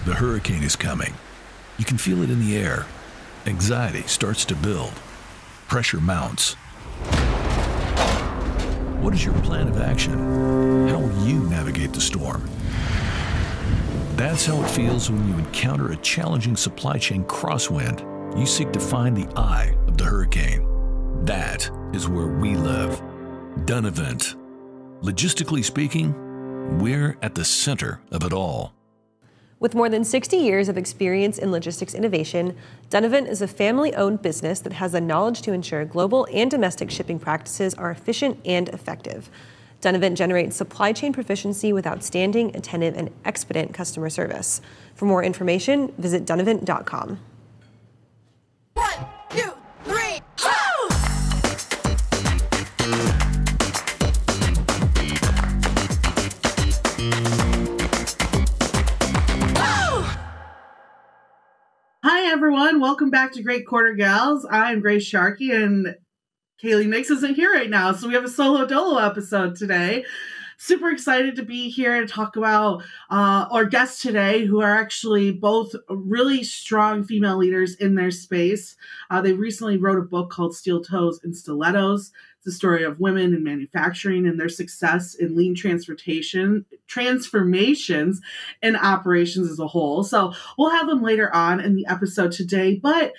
The hurricane is coming. You can feel it in the air. Anxiety starts to build. Pressure mounts. What is your plan of action? How will you navigate the storm? That's how it feels when you encounter a challenging supply chain crosswind. You seek to find the eye of the hurricane. That is where we live. Dunavant. Logistically speaking, we're at the center of it all. With more than 60 years of experience in logistics innovation, Dunavant is a family-owned business that has the knowledge to ensure global and domestic shipping practices are efficient and effective. Dunavant generates supply chain proficiency with outstanding, attentive, and expedient customer service. For more information, visit dunavant.com. 1, 2, 3, go! Hi, everyone. Welcome back to Great Quarter Gals. I'm Grace Sharkey, and Kaylee Nix isn't here right now, so we have a solo dolo episode today. Super excited to be here and talk about our guests today, who are actually both really strong female leaders in their space. They recently wrote a book called Toes and Stilettos. It's the story of women in manufacturing and their success in lean transformations and operations as a whole. So we'll have them later on in the episode today. But,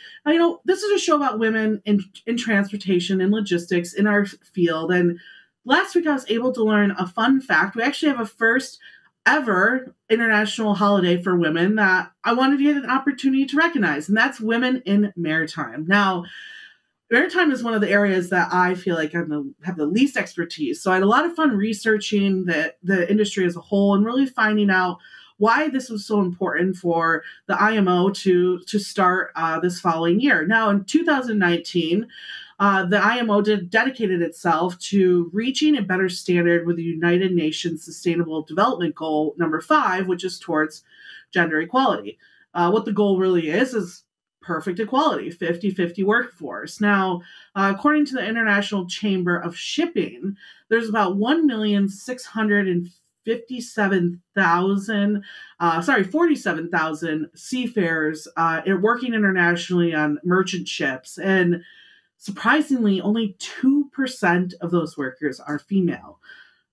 this is a show about women in transportation and logistics in our field. And last week I was able to learn a fun fact. We actually have a first ever international holiday for women that I wanted to get an opportunity to recognize, and that's Women in Maritime. Now, Maritime is one of the areas that I feel like I have the least expertise. So I had a lot of fun researching the industry as a whole and really finding out why this was so important for the IMO to start this following year. Now, in 2019, the IMO dedicated itself to reaching a better standard with the United Nations Sustainable Development Goal number 5, which is towards gender equality. What the goal really is perfect equality, 50-50 workforce. Now, according to the International Chamber of Shipping, there's about 47,000 seafarers working internationally on merchant ships. And surprisingly, only 2% of those workers are female.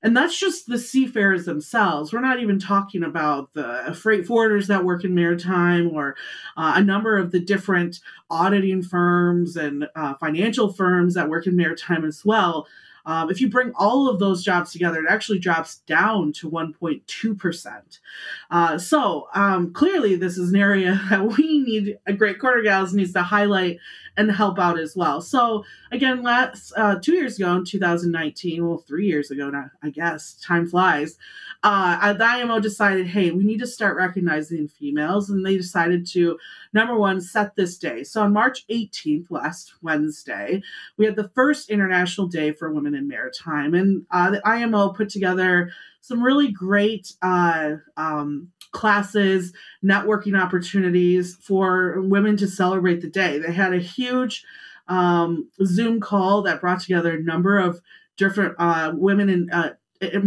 And that's just the seafarers themselves. We're not even talking about the freight forwarders that work in maritime or a number of the different auditing firms and financial firms that work in maritime as well. If you bring all of those jobs together, it actually drops down to 1.2%. So clearly, this is an area that we need, a Great Quarter Gals needs to highlight and help out as well. So again, 2 years ago in 2019, well, 3 years ago now, I guess, time flies, the IMO decided, hey, we need to start recognizing females. And they decided to, number one, set this day. So on March 18th, last Wednesday, we had the first International Day for Women in Maritime. And the IMO put together some really great classes, networking opportunities for women to celebrate the day. They had a huge Zoom call that brought together a number of different women in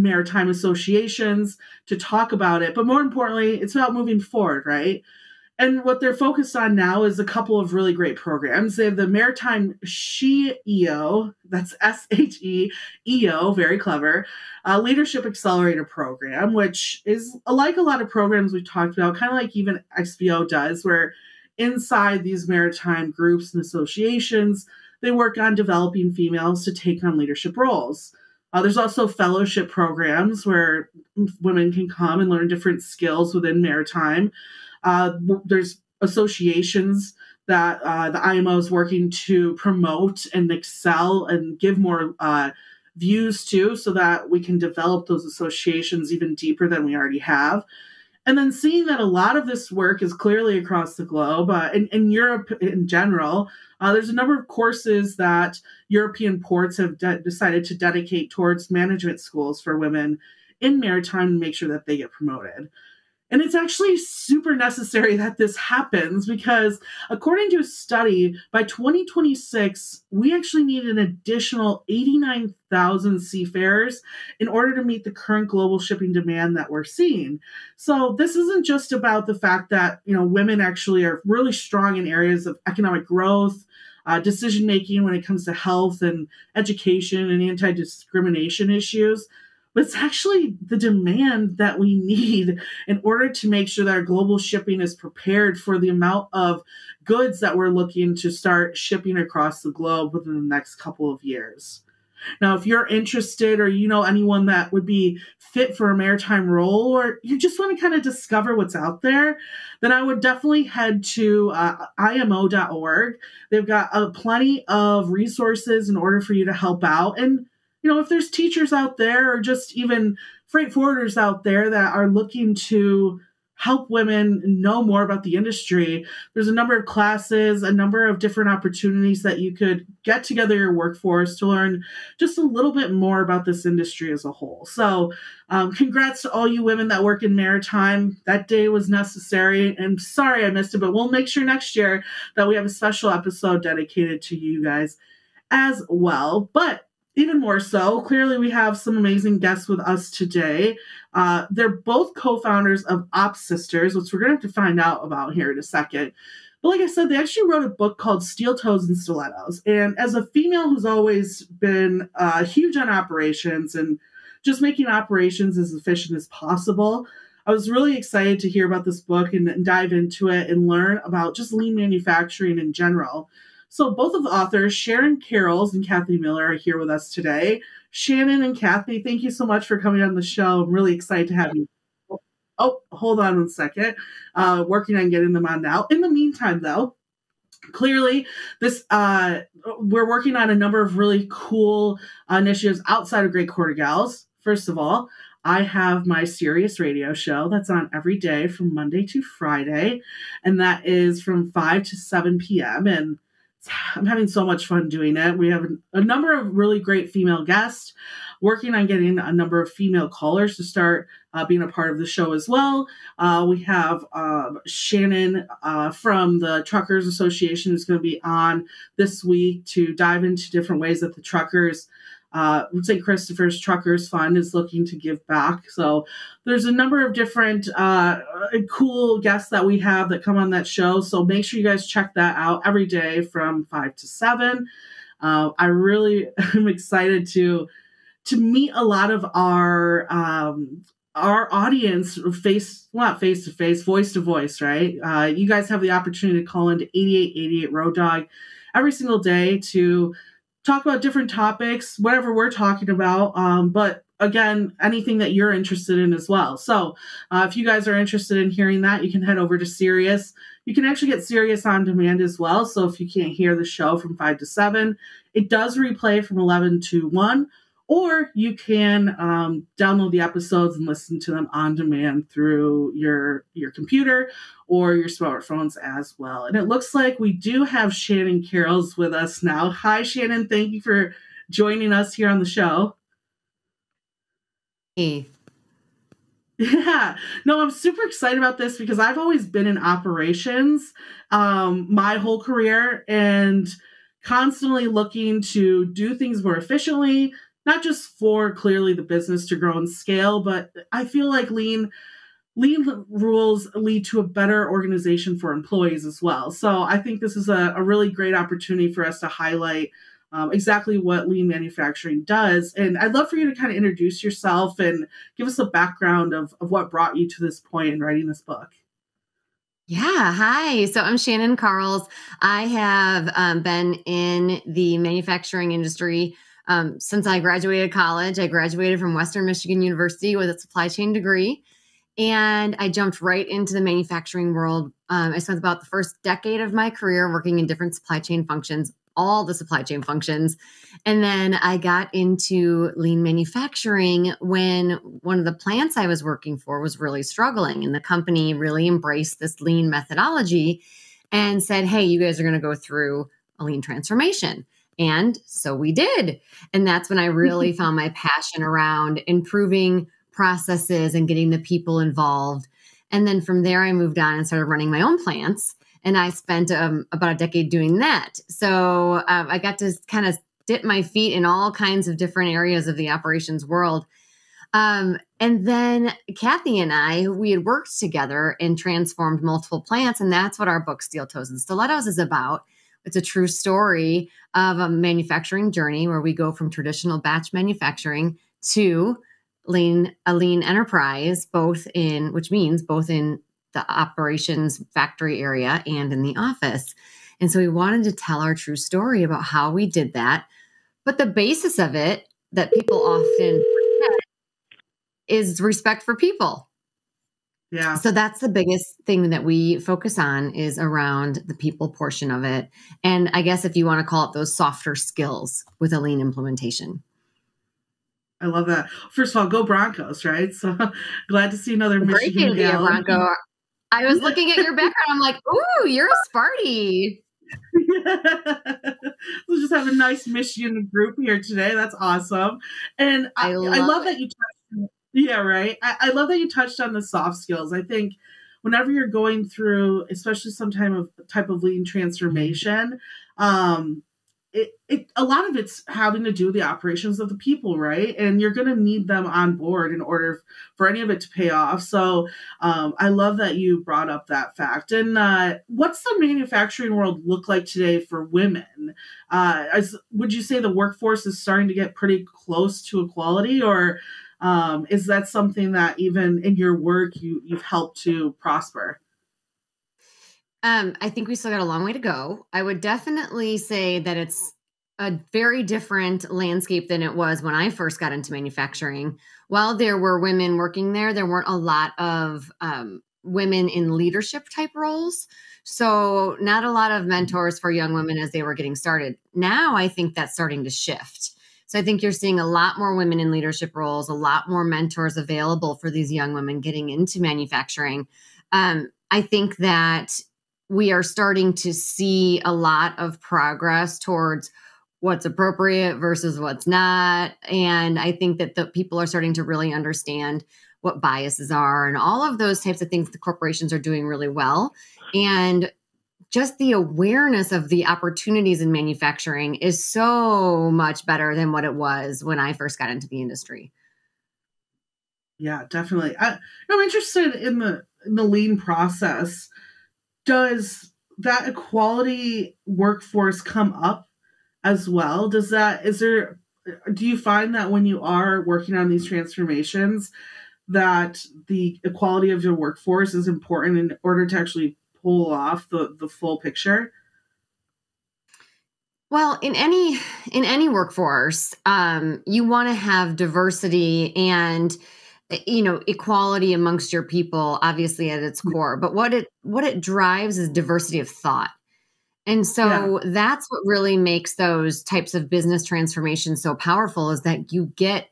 maritime associations to talk about it. But more importantly, it's about moving forward, right? And what they're focused on now is a couple of really great programs. They have the Maritime SHE-EO, that's SHE-EO, very clever, Leadership Accelerator Program, which is like a lot of programs we've talked about, kind of like even XPO does, where inside these maritime groups and associations, they work on developing females to take on leadership roles. There's also fellowship programs where women can come and learn different skills within maritime. There's associations that the IMO is working to promote and excel and give more views to, so that we can develop those associations even deeper than we already have. And then seeing that a lot of this work is clearly across the globe, in Europe in general, there's a number of courses that European ports have decided to dedicate towards management schools for women in maritime to make sure that they get promoted. And it's actually super necessary that this happens because according to a study, by 2026, we actually need an additional 89,000 seafarers in order to meet the current global shipping demand that we're seeing. So this isn't just about the fact that, women actually are really strong in areas of economic growth, decision making when it comes to health and education and anti-discrimination issues, but it's actually the demand that we need in order to make sure that our global shipping is prepared for the amount of goods that we're looking to start shipping across the globe within the next couple of years. Now, if you're interested or you know anyone that would be fit for a maritime role, or you just want to kind of discover what's out there, then I would definitely head to imo.org. They've got plenty of resources in order for you to help out. And if there's teachers out there or just even freight forwarders out there that are looking to help women know more about the industry, there's a number of classes, a number of different opportunities that you could get together your workforce to learn just a little bit more about this industry as a whole. So congrats to all you women that work in maritime. That day was necessary, and sorry I missed it, but we'll make sure next year that we have a special episode dedicated to you guys as well. But even more so, clearly we have some amazing guests with us today. They're both co-founders of OpSisters, which we're going to have to find out about here in a second. But like I said, they actually wrote a book called Toes and Stilettos. And as a female who's always been huge on operations and just making operations as efficient as possible, I was really excited to hear about this book and dive into it and learn about just lean manufacturing in general. So both of the authors, Shannon Carols and Kathy Miller, are here with us today. Shannon and Kathy, thank you so much for coming on the show. I'm really excited to have you. Oh, hold on one second. Working on getting them on now. In the meantime, though, clearly we're working on a number of really cool initiatives outside of Great Quarter Gals. First of all, I have my Sirius radio show that's on every day from Monday to Friday, and that is from 5 to 7 p.m. And I'm having so much fun doing it. We have a number of really great female guests, working on getting a number of female callers to start being a part of the show as well. We have Shannon from the Truckers Association who's going to be on this week to dive into different ways that the truckers, St. Christopher's Truckers Fund is looking to give back. So there's a number of different cool guests that we have that come on that show. So make sure you guys check that out every day from 5 to 7. I really am excited to meet a lot of our audience not face to face, voice to voice, right? You guys have the opportunity to call into 8888 Road Dog every single day to talk about different topics, whatever we're talking about. But again, anything that you're interested in as well. So if you guys are interested in hearing that, you can head over to Sirius. You can actually get Sirius on demand as well. So if you can't hear the show from 5 to 7, it does replay from 11 to 1. Or you can download the episodes and listen to them on demand through your computer or your smartphones as well. And it looks like we do have Shannon Carols with us now. Hi, Shannon. Thank you for joining us here on the show. Hey. Yeah. No, I'm super excited about this because I've always been in operations my whole career and constantly looking to do things more efficiently, not just for clearly the business to grow and scale, but I feel like lean rules lead to a better organization for employees as well. So I think this is a really great opportunity for us to highlight exactly what lean manufacturing does. And I'd love for you to kind of introduce yourself and give us a background of what brought you to this point in writing this book. Yeah. Hi. So I'm Shannon Carols. I have been in the manufacturing industry since I graduated college. I graduated from Western Michigan University with a supply chain degree, and I jumped right into the manufacturing world. I spent about the first decade of my career working in different supply chain functions, all the supply chain functions. And then I got into lean manufacturing when one of the plants I was working for was really struggling, and the company really embraced this lean methodology and said, hey, you guys are going to go through a lean transformation. And so we did. And that's when I really found my passion around improving processes and getting the people involved. And then from there, I moved on and started running my own plants. And I spent about a decade doing that. So I got to kind of dip my feet in all kinds of different areas of the operations world. And then Kathy and I, we had worked together and transformed multiple plants. And that's what our book, Steel Toes and Stilettos, is about. It's a true story of a manufacturing journey where we go from traditional batch manufacturing to a lean enterprise, which means both in the operations factory area and in the office. And so we wanted to tell our true story about how we did that. But the basis of it that people often forget is respect for people. Yeah. So that's the biggest thing that we focus on, is around the people portion of it. And I guess if you want to call it those softer skills with a lean implementation. I love that. First of all, go Broncos, right? So glad to see another Great Michigan idea, gal. Bronco. I was looking at your background. I'm like, ooh, you're a Sparty. We'll just have a nice Michigan group here today. That's awesome. And I love that you touched. Yeah, right. I love that you touched on the soft skills. I think whenever you're going through, especially some type of lean transformation, a lot of it's having to do with the operations of the people, right? And you're going to need them on board in order for any of it to pay off. So I love that you brought up that fact. And what's the manufacturing world look like today for women? Would you say the workforce is starting to get pretty close to equality, or is that something that even in your work you've helped to prosper? I think we still got a long way to go. I would definitely say that it's a very different landscape than it was when I first got into manufacturing. While there were women working there weren't a lot of women in leadership type roles. So not a lot of mentors for young women as they were getting started. Now I think that's starting to shift. So I think you're seeing a lot more women in leadership roles, a lot more mentors available for these young women getting into manufacturing. I think that we are starting to see a lot of progress towards what's appropriate versus what's not. And I think that the people are starting to really understand what biases are and all of those types of things. The corporations are doing really well. And just the awareness of the opportunities in manufacturing is so much better than what it was when I first got into the industry. Yeah, definitely. I'm interested in the lean process. Does that equality workforce come up as well? Do you find that when you are working on these transformations that the equality of your workforce is important in order to actually pull off the full picture? Well, in any workforce, you want to have diversity and equality amongst your people, obviously at its core. But what it drives is diversity of thought. And so that's what really makes those types of business transformations so powerful, is that you get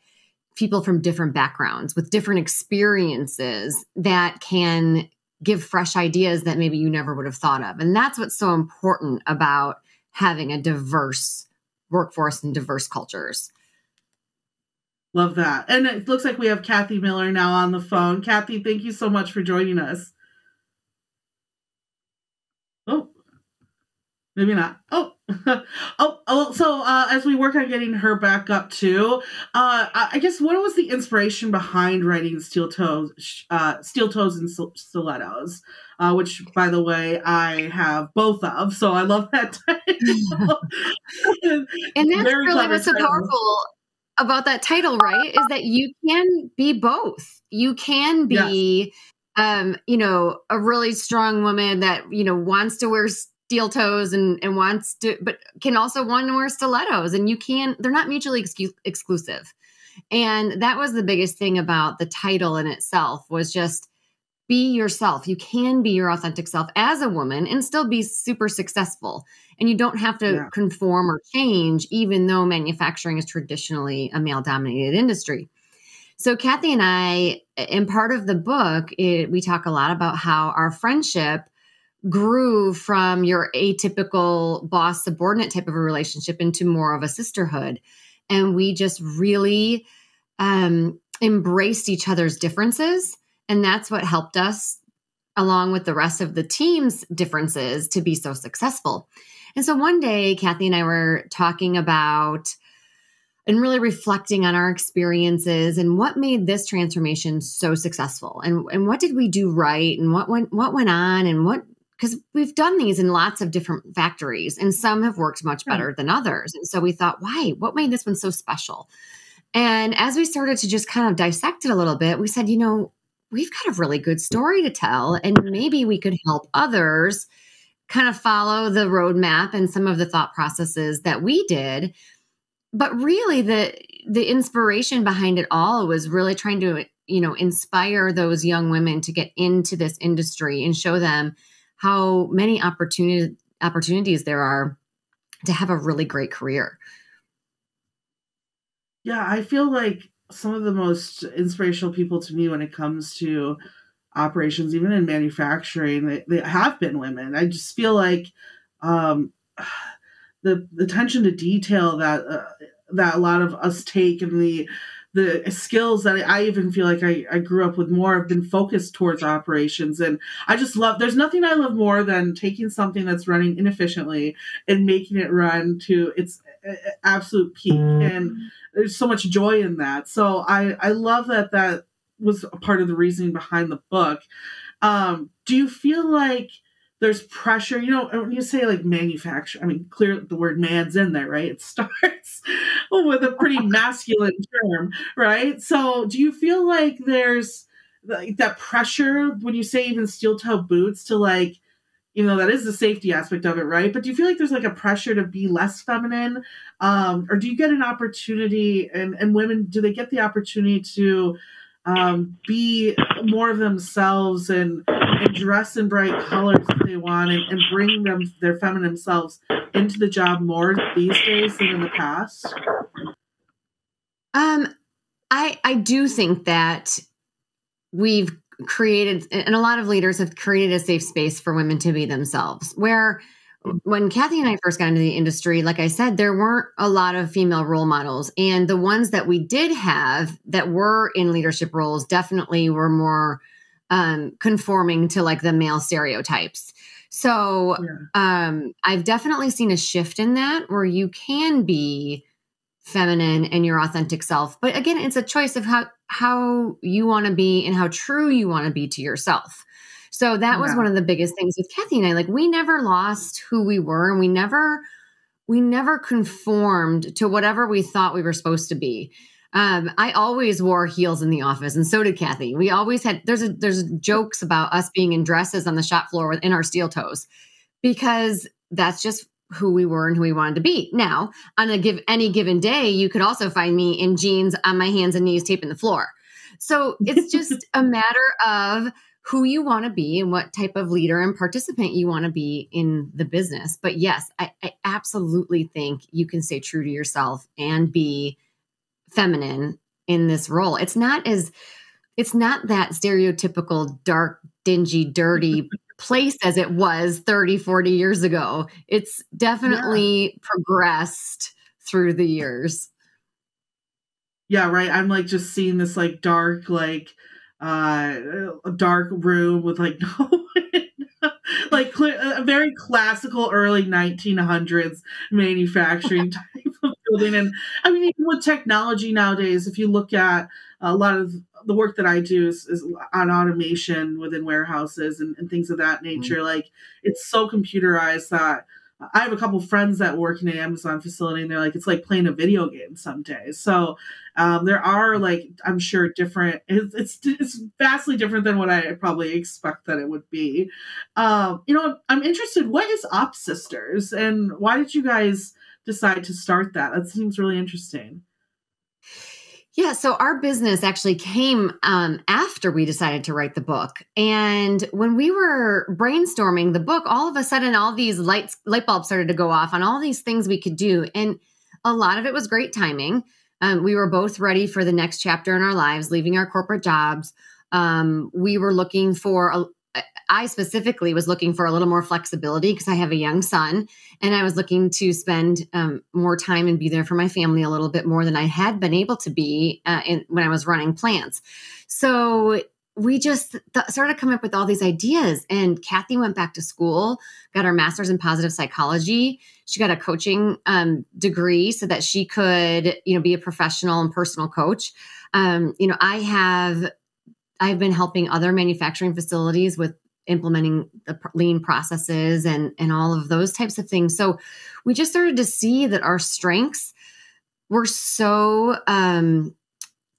people from different backgrounds with different experiences that can give fresh ideas that maybe you never would have thought of. And that's what's so important about having a diverse workforce and diverse cultures. Love that. And it looks like we have Kathy Miller now on the phone. Kathy, thank you so much for joining us. Oh, maybe not. Oh, so as we work on getting her back up too, I guess what was the inspiration behind writing Steel Toes and Stilettos, which, by the way, I have both of, so I love that title. And that's really what's so powerful about that title, right? Is that you can be both. You can be, a really strong woman that, wants to wear steel toes and wants to, but can also want to wear stilettos, and they're not mutually exclusive. And that was the biggest thing about the title in itself, was just be yourself. You can be your authentic self as a woman and still be super successful. And you don't have to conform or change, even though manufacturing is traditionally a male-dominated industry. So Kathy and I, in part of the book, we talk a lot about how our friendship grew from your atypical boss-subordinate type of a relationship into more of a sisterhood. And we just really embraced each other's differences. And that's what helped us along with the rest of the team's differences to be so successful. And so one day, Kathy and I were talking about and really reflecting on our experiences and what made this transformation so successful, and what did we do right, and what went on, and because we've done these in lots of different factories, and some have worked much better than others. And so we thought, what made this one so special? And as we started to just kind of dissect it a little bit, we said, we've got a really good story to tell, and maybe we could help others kind of follow the roadmap and some of the thought processes that we did. But really, the inspiration behind it all was really trying to, inspire those young women to get into this industry and show them how many opportunities there are to have a really great career. Yeah, I feel like some of the most inspirational people to me when it comes to operations, even in manufacturing, they have been women. I just feel like the attention to detail that a lot of us take, and the skills that I even feel like I grew up with more have been focused towards operations. And I just there's nothing I love more than taking something that's running inefficiently and making it run to its absolute peak. And there's so much joy in that. So I love that was a part of the reasoning behind the book. Do you feel like there's pressure, when you say like manufacture, I mean, clearly the word man's in there, right? It starts with a pretty masculine term, right? So do you feel like there's that pressure when you say even steel toe boots to that is the safety aspect of it, right? But do you feel like there's like a pressure to be less feminine? Or do you get an opportunity, and women, do they get the opportunity to be more of themselves and dress in bright colors if they want, and bring their feminine selves into the job more these days than in the past? I do think that we've created, and a lot of leaders have created a safe space for women to be themselves, where when Kathy and I first got into the industry, like I said, there weren't a lot of female role models. And the ones that we did have that were in leadership roles definitely were more conforming to like the male stereotypes. So I've definitely seen a shift in that, where you can be feminine and your authentic self. But again, it's a choice of how you want to be and how true you want to be to yourself. So that was one of the biggest things with Kathy and I. Like, we never lost who we were, and we never conformed to whatever we thought we were supposed to be. I always wore heels in the office, and so did Kathy. We always had, there's jokes about us being in dresses on the shop floor in our steel toes, because that's just who we were and who we wanted to be. Now, on any given day, you could also find me in jeans on my hands and knees taping the floor. So it's just a matter of who you want to be and what type of leader and participant you want to be in the business. But yes, I absolutely think you can stay true to yourself and be feminine in this role. It's not that stereotypical dark, dingy, dirty place as it was 30, 40 years ago. It's definitely progressed through the years. Yeah, right. I'm like just seeing this like dark, a dark room with like no like a very classical early 1900s manufacturing type of building. And I mean, even with technology nowadays, if you look at a lot of the work that I do is on automation within warehouses and things of that nature. Mm-hmm. Like, it's so computerized that I have a couple friends that work in an Amazon facility, and they're like, it's like playing a video game some days. So there are, like, I'm sure different, it's vastly different than what I probably expect that it would be. I'm interested, what is Op Sisters, and why did you guys decide to start that? That seems really interesting. Yeah, so our business actually came after we decided to write the book. And when we were brainstorming the book, all of a sudden, all these light bulbs started to go off on all these things we could do. And a lot of it was great timing. We were both ready for the next chapter in our lives, leaving our corporate jobs. We were looking for I specifically was looking for a little more flexibility because I have a young son, and I was looking to spend more time and be there for my family a little bit more than I had been able to be when I was running plants. So we just started coming up with all these ideas. And Kathy went back to school, got her master's in positive psychology. She got a coaching degree so that she could, be a professional and personal coach. I've been helping other manufacturing facilities with implementing the lean processes and all of those types of things. So we just started to see that our strengths were so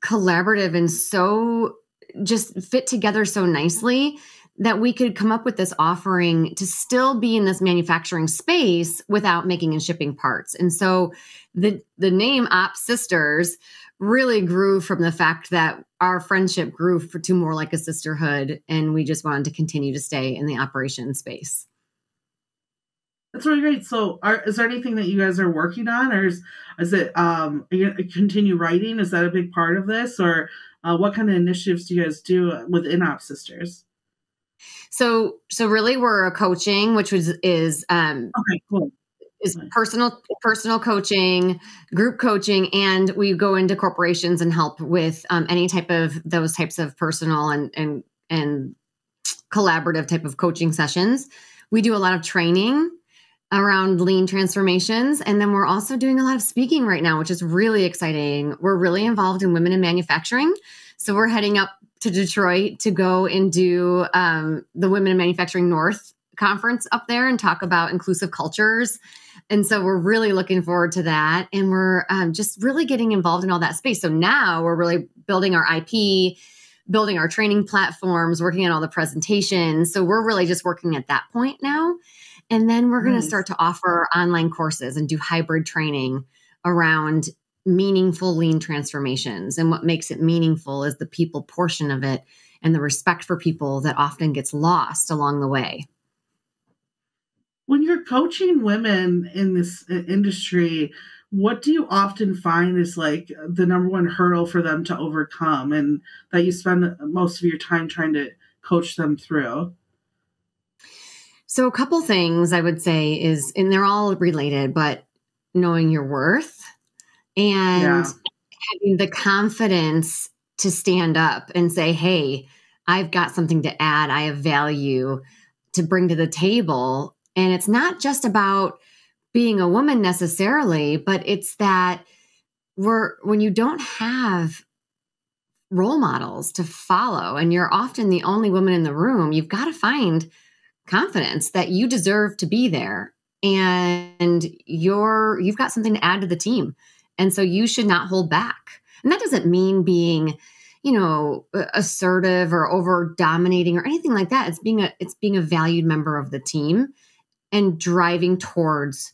collaborative and so just fit together so nicely that we could come up with this offering to still be in this manufacturing space without making and shipping parts. And so the name Ops Sisters really grew from the fact that our friendship grew to more like a sisterhood, and we just wanted to continue to stay in the operations space. That's really great. So is there anything that you guys are working on, or is it you continue writing? Is that a big part of this, or what kind of initiatives do you guys do within Ops Sisters? So really we're a coaching, which is okay, cool. Is personal coaching, group coaching, and we go into corporations and help with any type of those types of personal and collaborative type of coaching sessions. We do a lot of training around lean transformations. And then we're also doing a lot of speaking right now, which is really exciting. We're really involved in women in manufacturing. So we're heading up to Detroit to go and do the Women in Manufacturing North conference up there and talk about inclusive cultures. And so we're really looking forward to that. And we're just really getting involved in all that space. So now we're really building our IP, building our training platforms, working on all the presentations. So we're really just working at that point now. And then we're going to start to offer online courses and do hybrid training around meaningful lean transformations. And what makes it meaningful is the people portion of it and the respect for people that often gets lost along the way. When you're coaching women in this industry, what do you often find is like the number one hurdle for them to overcome and that you spend most of your time trying to coach them through? So a couple things I would say is, and they're all related, but knowing your worth and having the confidence to stand up and say, hey, I've got something to add. I have value to bring to the table. And it's not just about being a woman necessarily, but it's that when you don't have role models to follow and you're often the only woman in the room, you've got to find confidence that you deserve to be there and you've got something to add to the team. And so you should not hold back. And that doesn't mean being, assertive or over dominating or anything like that. It's being a valued member of the team and driving towards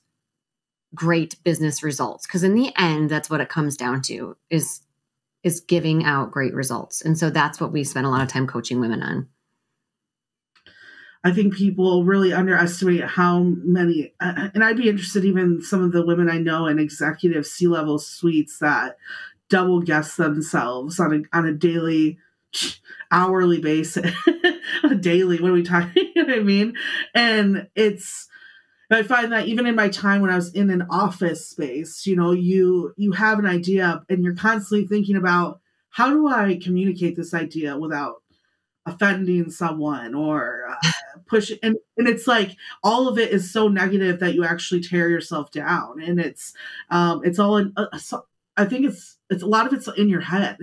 great business results. Because in the end, that's what it comes down to is giving out great results. And so that's what we spend a lot of time coaching women on. I think people really underestimate how many, and I'd be interested even some of the women I know in executive C-level suites that double guess themselves on a daily, hourly basis, a daily, what are we talking, you know what I mean? And I find that even in my time when I was in an office space, you have an idea and you're constantly thinking about how do I communicate this idea without offending someone or push it. And it's like all of it is so negative that you actually tear yourself down. And it's all in, I think it's a lot of it's in your head.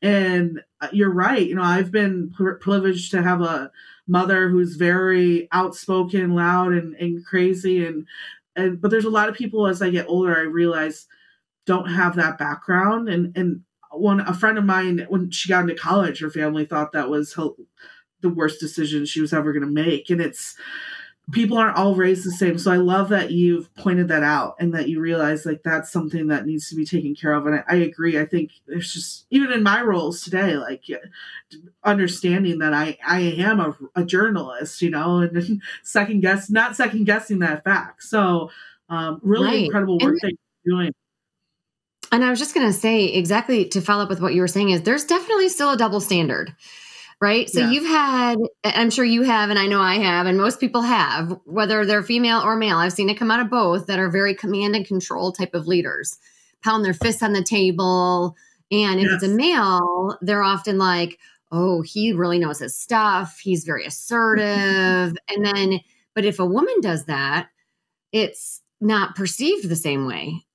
And you're right. I've been privileged to have a mother who's very outspoken, loud and crazy. But there's a lot of people as I get older, I realize don't have that background. And a friend of mine, when she got into college, her family thought that was the worst decision she was ever going to make. And people aren't all raised the same. So I love that you've pointed that out and that you realize like that's something that needs to be taken care of. And I agree. I think there's just, even in my roles today, like understanding that I am a journalist, and not second guessing that fact. So really incredible work that you're doing. And I was just going to say exactly to follow up with what you were saying is there's definitely still a double standard, right? So you've had, I'm sure you have, and I know I have, and most people have, whether they're female or male. I've seen it come out of both that are very command and control type of leaders, pound their fists on the table. And if it's a male, they're often like, oh, he really knows his stuff. He's very assertive. But if a woman does that, it's not perceived the same way.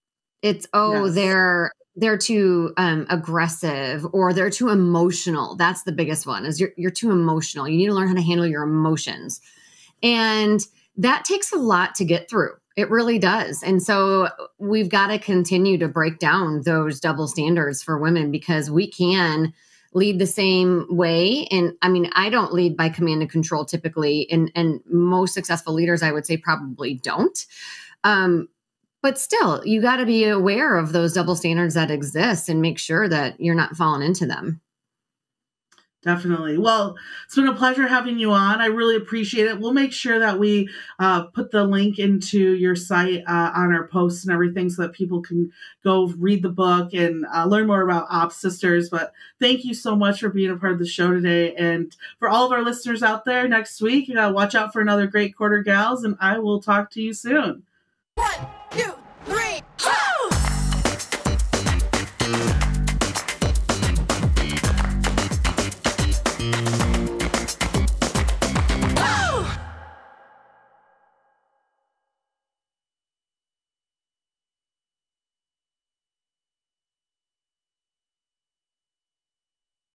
It's, oh, Yes. they're too aggressive, or they're too emotional. That's the biggest one, is you're too emotional. You need to learn how to handle your emotions. And that takes a lot to get through. It really does. And so we've got to continue to break down those double standards for women, because we can lead the same way. And I mean, I don't lead by command and control typically, and most successful leaders, I would say, probably don't. But still, you got to be aware of those double standards that exist and make sure that you're not falling into them. Definitely. Well, it's been a pleasure having you on. I really appreciate it. We'll make sure that we put the link into your site on our posts and everything, so that people can go read the book and learn more about Ops Sisters. But thank you so much for being a part of the show today. And for all of our listeners out there, next week, watch out for another great Quarter Gals, and I will talk to you soon. 1, 2,